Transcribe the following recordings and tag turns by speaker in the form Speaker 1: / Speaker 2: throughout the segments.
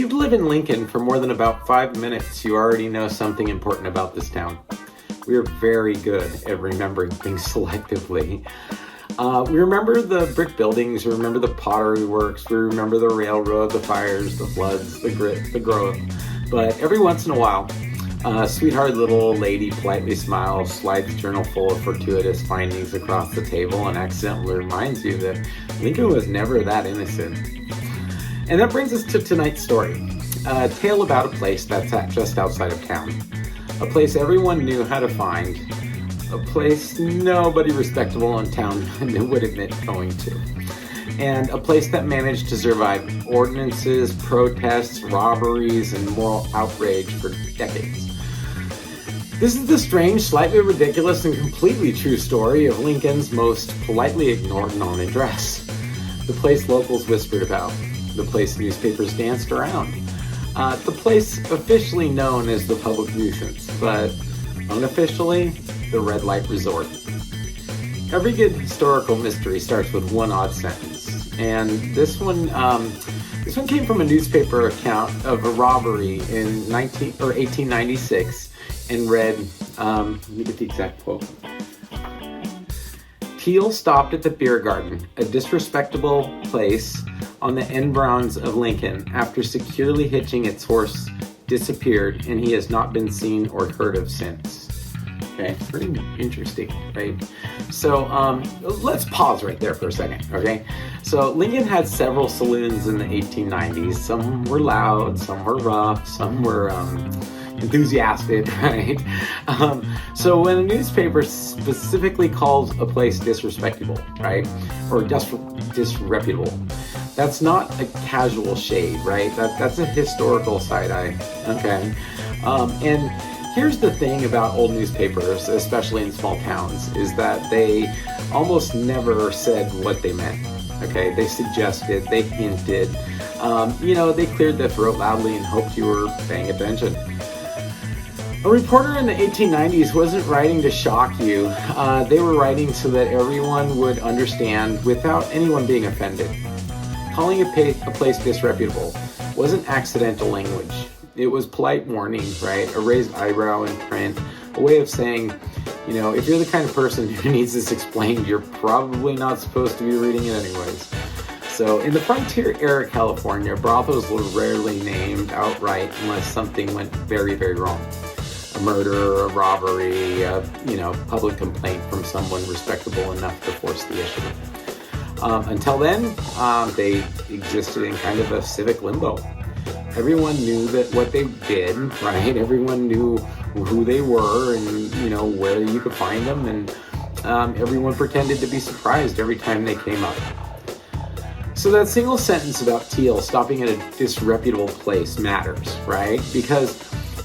Speaker 1: If you've lived in Lincoln for more than about 5 minutes, you already know something important about this town. We are very good at remembering things selectively. We remember the brick buildings, we remember the pottery works, we remember the railroad, the fires, the floods, the grit, the growth. But every once in a while, a sweetheart little old lady politely smiles, slides a journal full of fortuitous findings across the table, and accidentally reminds you that Lincoln was never that innocent. And that brings us to tonight's story, a tale about a place that's just outside of town, a place everyone knew how to find, a place nobody respectable in town would admit going to, and a place that managed to survive ordinances, protests, robberies, and moral outrage for decades. This is the strange, slightly ridiculous, and completely true story of Lincoln's most politely ignored non-address, the place locals whispered about, the place newspapers danced around, the place officially known as the public nuisance, but unofficially, the Redlight Resort. Every good historical mystery starts with one odd sentence, and this one came from a newspaper account of a robbery in 1896, and read, let me get the exact quote. Teal stopped at the beer garden, a disrespectable place on the end grounds of Lincoln, after securely hitching its horse, disappeared, and he has not been seen or heard of since. Okay, pretty interesting, right? So let's pause right there for a second, okay? So Lincoln had several saloons in the 1890s. Some were loud, some were rough, some were enthusiastic, right? So when a newspaper specifically calls a place disrespectable, right, or disreputable, that's not a casual shade, right? That's a historical side-eye, okay? And here's the thing about old newspapers, especially in small towns, is that they almost never said what they meant, okay? They suggested, they hinted, they cleared their throat loudly and hoped you were paying attention. A reporter in the 1890s wasn't writing to shock you. They were writing so that everyone would understand without anyone being offended. Calling a place disreputable wasn't accidental language. It was polite warning, right? A raised eyebrow in print, a way of saying, if you're the kind of person who needs this explained, you're probably not supposed to be reading it anyways. So in the frontier era California, brothels were rarely named outright unless something went very, very wrong. A murder, a robbery, public complaint from someone respectable enough to force the issue. Until then, they existed in kind of a civic limbo. Everyone knew that what they did, right? Everyone knew who they were and, where you could find them. And everyone pretended to be surprised every time they came up. So that single sentence about Teal stopping at a disreputable place matters, right? Because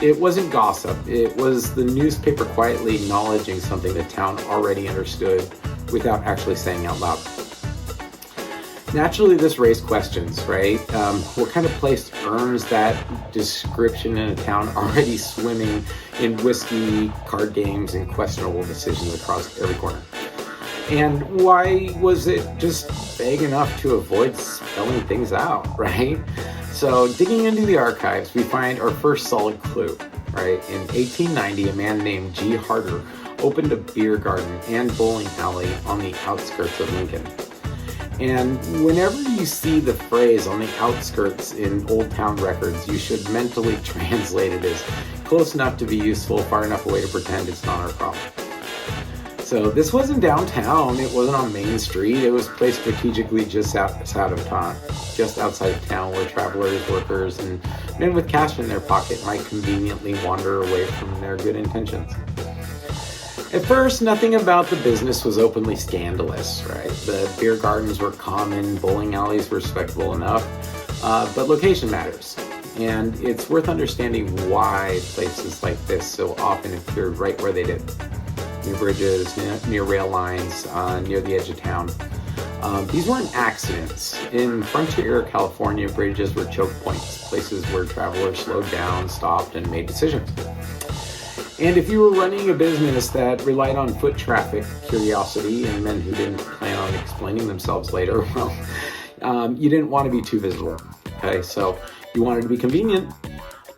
Speaker 1: it wasn't gossip. It was the newspaper quietly acknowledging something the town already understood without actually saying out loud. Naturally, this raised questions, right? What kind of place earns that description in a town already swimming in whiskey, card games, and questionable decisions across every corner? And why was it just vague enough to avoid spelling things out, right? So digging into the archives, we find our first solid clue, right? In 1890, a man named G. Harder opened a beer garden and bowling alley on the outskirts of Lincoln. And whenever you see the phrase on the outskirts in Old Town records, you should mentally translate it as close enough to be useful, far enough away to pretend it's not our problem. So this wasn't downtown, it wasn't on Main Street, it was placed strategically just outside of town where travelers, workers, and men with cash in their pocket might conveniently wander away from their good intentions. At first, nothing about the business was openly scandalous, right? The beer gardens were common, bowling alleys were respectable enough, but location matters. And it's worth understanding why places like this so often appeared right where they did. Near bridges, near rail lines, near the edge of town. These weren't accidents. In frontier California, bridges were choke points, places where travelers slowed down, stopped, and made decisions. And if you were running a business that relied on foot traffic, curiosity, and men who didn't plan on explaining themselves later, well, you didn't want to be too visible. Okay, so You wanted to be convenient.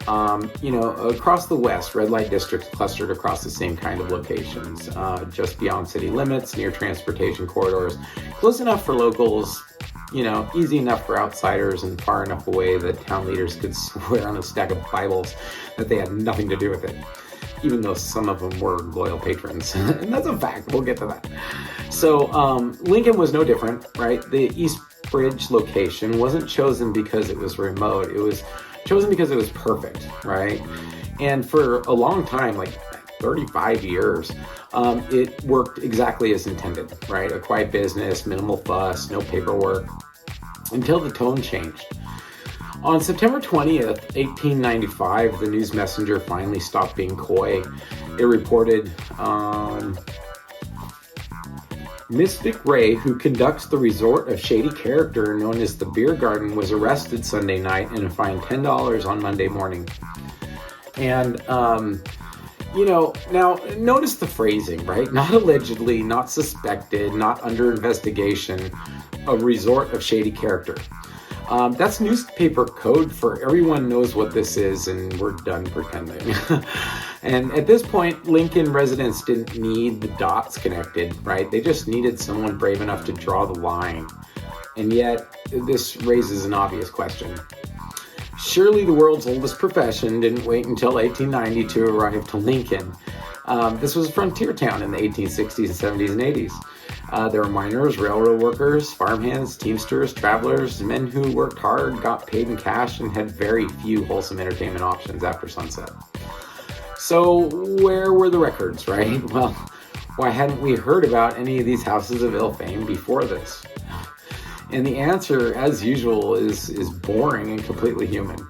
Speaker 1: Across the West, red light districts clustered across the same kind of locations, just beyond city limits, near transportation corridors, close enough for locals, easy enough for outsiders, and far enough away that town leaders could swear on a stack of Bibles that they had nothing to do with it, even though some of them were loyal patrons. And that's a fact. We'll get to that. So Lincoln was no different, right? The East Bridge location wasn't chosen because it was remote. It was chosen because it was perfect, right? And for a long time, like 35 years, it worked exactly as intended, right? A quiet business, minimal fuss, no paperwork, until the tone changed. On September 20th, 1895, the News Messenger finally stopped being coy. It reported, Mystic Ray, who conducts the resort of shady character known as the Beer Garden, was arrested Sunday night and fined $10 on Monday morning. And, now notice the phrasing, right? Not allegedly, not suspected, not under investigation, a resort of shady character. That's newspaper code for everyone knows what this is, and we're done pretending. And at this point, Lincoln residents didn't need the dots connected, right? They just needed someone brave enough to draw the line. And yet, this raises an obvious question. Surely the world's oldest profession didn't wait until 1890 to arrive to Lincoln. This was a frontier town in the 1860s and 70s and 80s. There were miners, railroad workers, farmhands, teamsters, travelers, men who worked hard, got paid in cash, and had very few wholesome entertainment options after sunset. So where were the records, right? Well, why hadn't we heard about any of these houses of ill fame before this? And the answer, as usual, is boring and completely human.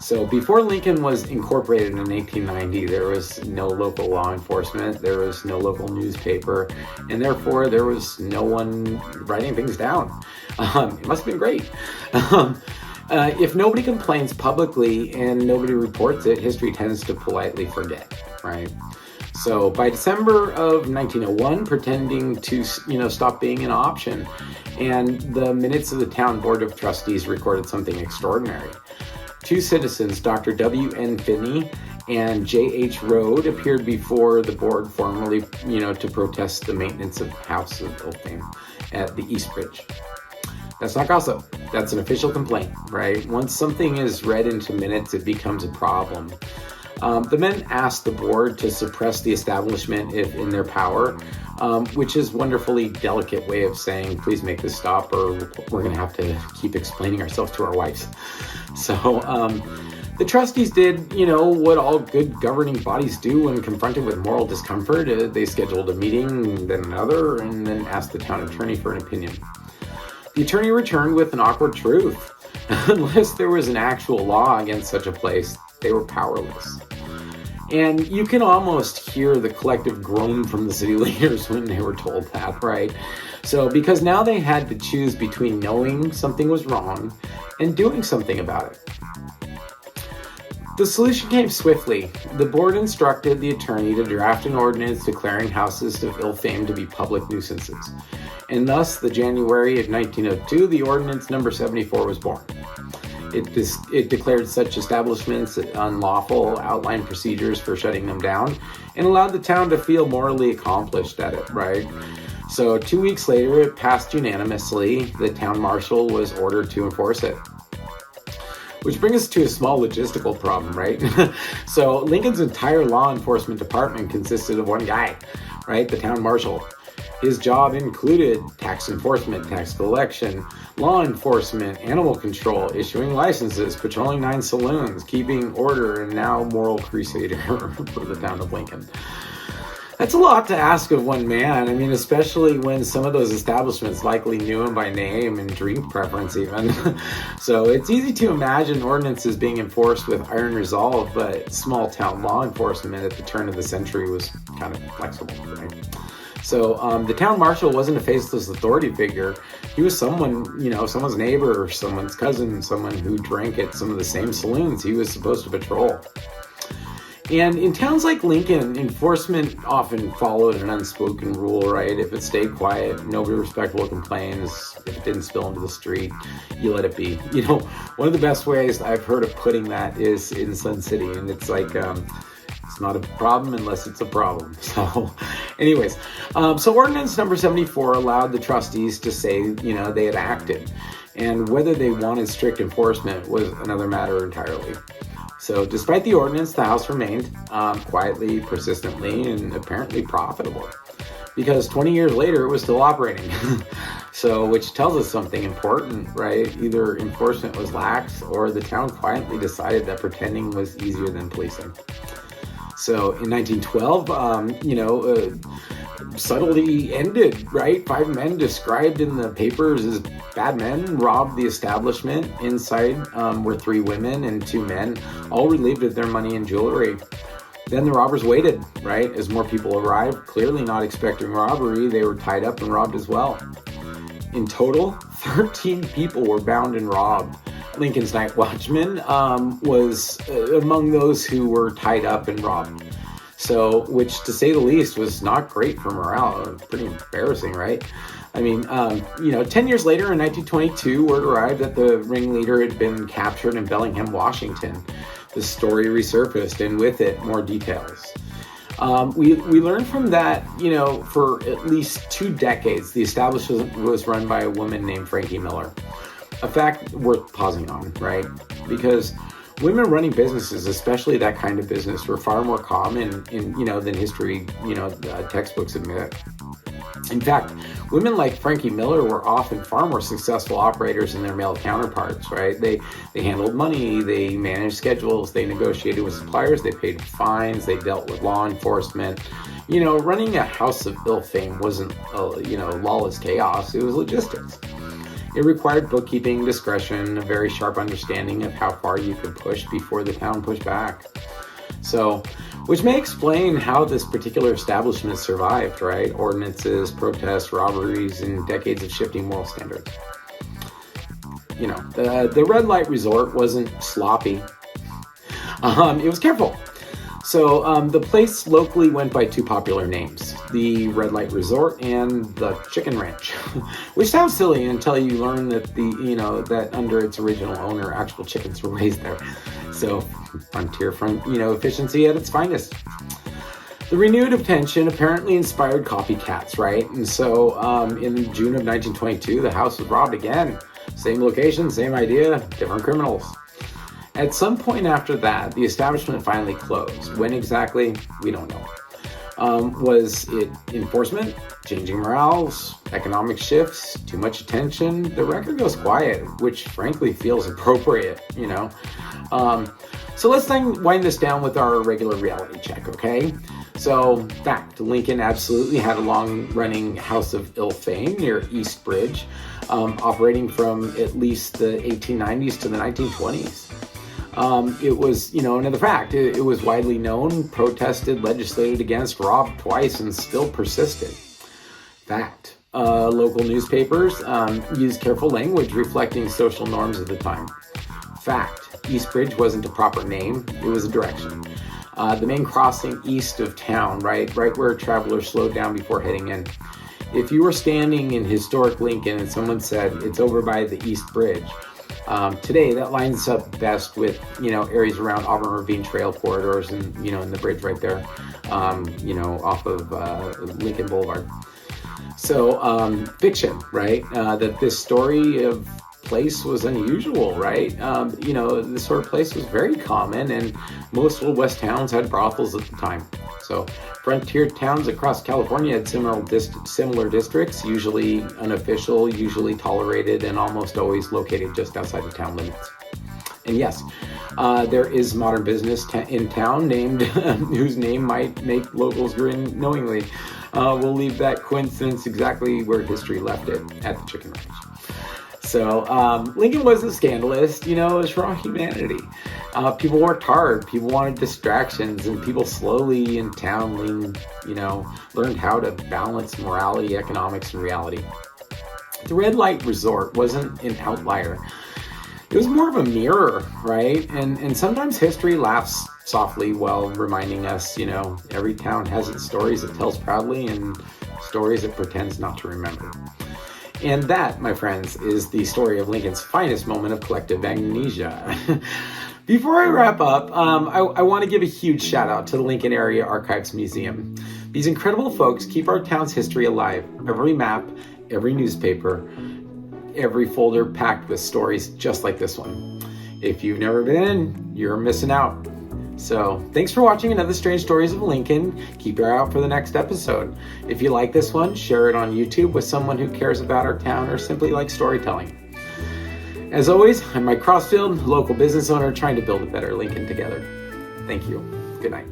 Speaker 1: So before Lincoln was incorporated in 1890, there was no local law enforcement, there was no local newspaper, and therefore there was no one writing things down. It must have been great. If nobody complains publicly and nobody reports it, history tends to politely forget, right? So by December of 1901, pretending to, stop being an option, and the minutes of the town board of trustees recorded something extraordinary. Two citizens, Dr. W.N. Finney and J.H. Rode, appeared before the board formally, to protest the maintenance of House of Ill Fame at the East Bridge. That's not gossip. That's an official complaint, right? Once something is read into minutes, it becomes a problem. The men asked the board to suppress the establishment if in their power, which is a wonderfully delicate way of saying, please make this stop or we're going to have to keep explaining ourselves to our wives. So the trustees did, what all good governing bodies do when confronted with moral discomfort. They scheduled a meeting, then another, and then asked the town attorney for an opinion. The attorney returned with an awkward truth. Unless there was an actual law against such a place, they were powerless. And you can almost hear the collective groan from the city leaders when they were told that, right? So, because now they had to choose between knowing something was wrong and doing something about it. The solution came swiftly. The board instructed the attorney to draft an ordinance declaring houses of ill fame to be public nuisances. And thus, the January of 1902, the ordinance number 74 was born. It declared such establishments unlawful, outlined procedures for shutting them down, and allowed the town to feel morally accomplished at it, right? So 2 weeks later, it passed unanimously. The town marshal was ordered to enforce it. Which brings us to a small logistical problem, right? So Lincoln's entire law enforcement department consisted of one guy, right? The town marshal. His job included tax enforcement, tax collection, law enforcement, animal control, issuing licenses, patrolling 9 saloons, keeping order, and now moral crusader for the town of Lincoln. That's a lot to ask of one man. I mean, especially when some of those establishments likely knew him by name and drink preference even. So it's easy to imagine ordinances being enforced with iron resolve, but small town law enforcement at the turn of the century was kind of flexible, right? So the town marshal wasn't a faceless authority figure. He was someone, someone's neighbor, someone's cousin, someone who drank at some of the same saloons he was supposed to patrol. And in towns like Lincoln, enforcement often followed an unspoken rule, right? If it stayed quiet, nobody respectable complains. If it didn't spill into the street, you let it be. One of the best ways I've heard of putting that is in Sun City, and it's like, it's not a problem unless it's a problem. So anyways, so ordinance number 74 allowed the trustees to say, they had acted. And whether they wanted strict enforcement was another matter entirely. So despite the ordinance, the house remained quietly, persistently, and apparently profitable. Because 20 years later, it was still operating. So, which tells us something important, right? Either enforcement was lax or the town quietly decided that pretending was easier than policing. So in 1912, subtlety ended, right? 5 men described in the papers as bad men robbed the establishment. Inside were 3 women and 2 men, all relieved of their money and jewelry. Then the robbers waited, right? As more people arrived, clearly not expecting robbery, they were tied up and robbed as well. In total, 13 people were bound and robbed. Lincoln's night watchman was among those who were tied up and robbed. So, which to say the least was not great for morale. Pretty embarrassing, right? I mean, 10 years later in 1922, word arrived that the ringleader had been captured in Bellingham, Washington. The story resurfaced, and with it, more details. We learned from that, for at least 2 decades, the establishment was run by a woman named Frankie Miller. A fact worth pausing on, right? Because women running businesses, especially that kind of business, were far more common than history, textbooks admit. In fact, women like Frankie Miller were often far more successful operators than their male counterparts, right? They handled money, they managed schedules, they negotiated with suppliers, they paid fines, they dealt with law enforcement. Running a house of ill fame wasn't, lawless chaos, it was logistics. It required bookkeeping, discretion, a very sharp understanding of how far you could push before the town pushed back. So, which may explain how this particular establishment survived, right? Ordinances, protests, robberies, and decades of shifting moral standards. The red light resort wasn't sloppy. It was careful. So the place locally went by 2 popular names, the Redlight Resort and the Chicken Ranch, which sounds silly until you learn that that under its original owner, actual chickens were raised there. So frontier efficiency at its finest. The renewed attention apparently inspired copycats, right? And so in June of 1922, the house was robbed again. Same location, same idea, different criminals. At some point after that, the establishment finally closed. When exactly, we don't know. Was it enforcement, changing morals, economic shifts, too much attention? The record goes quiet, which frankly feels appropriate, So let's then wind this down with our regular reality check, okay? So, fact, Lincoln absolutely had a long-running house of ill fame near East Bridge, operating from at least the 1890s to the 1920s. It was, another fact, it was widely known, protested, legislated against, robbed twice, and still persisted. Fact, local newspapers used careful language reflecting social norms of the time. Fact, East Bridge wasn't a proper name, it was a direction. The main crossing east of town, right where travelers slowed down before heading in. If you were standing in historic Lincoln and someone said, it's over by the East Bridge, today that lines up best with, areas around Auburn Ravine Trail corridors and, in the bridge right there, off of Lincoln Boulevard. So, fiction, right? That this story of place was unusual, right? This sort of place was very common, and most Old West towns had brothels at the time. So frontier towns across California had similar districts, usually unofficial, usually tolerated, and almost always located just outside the town limits. And yes, there is modern business in town named whose name might make locals grin knowingly. We'll leave that coincidence exactly where history left it, at the Chicken Ranch. So Lincoln wasn't scandalous, it was raw humanity. People worked hard, people wanted distractions, and people slowly in town learned how to balance morality, economics, and reality. The Red Light Resort wasn't an outlier. It was more of a mirror, right? And sometimes history laughs softly while reminding us, every town has its stories it tells proudly and stories it pretends not to remember. And that, my friends, is the story of Lincoln's finest moment of collective amnesia. Before I wrap up, I want to give a huge shout out to the Lincoln Area Archives Museum. These incredible folks keep our town's history alive. Every map, every newspaper, every folder packed with stories just like this one. If you've never been in, you're missing out. So thanks for watching another Strange Stories of Lincoln. Keep your eye out for the next episode. If you like this one, share it on YouTube with someone who cares about our town or simply likes storytelling. As always, I'm Mike Crossfield, local business owner trying to build a better Lincoln together. Thank you. Good night.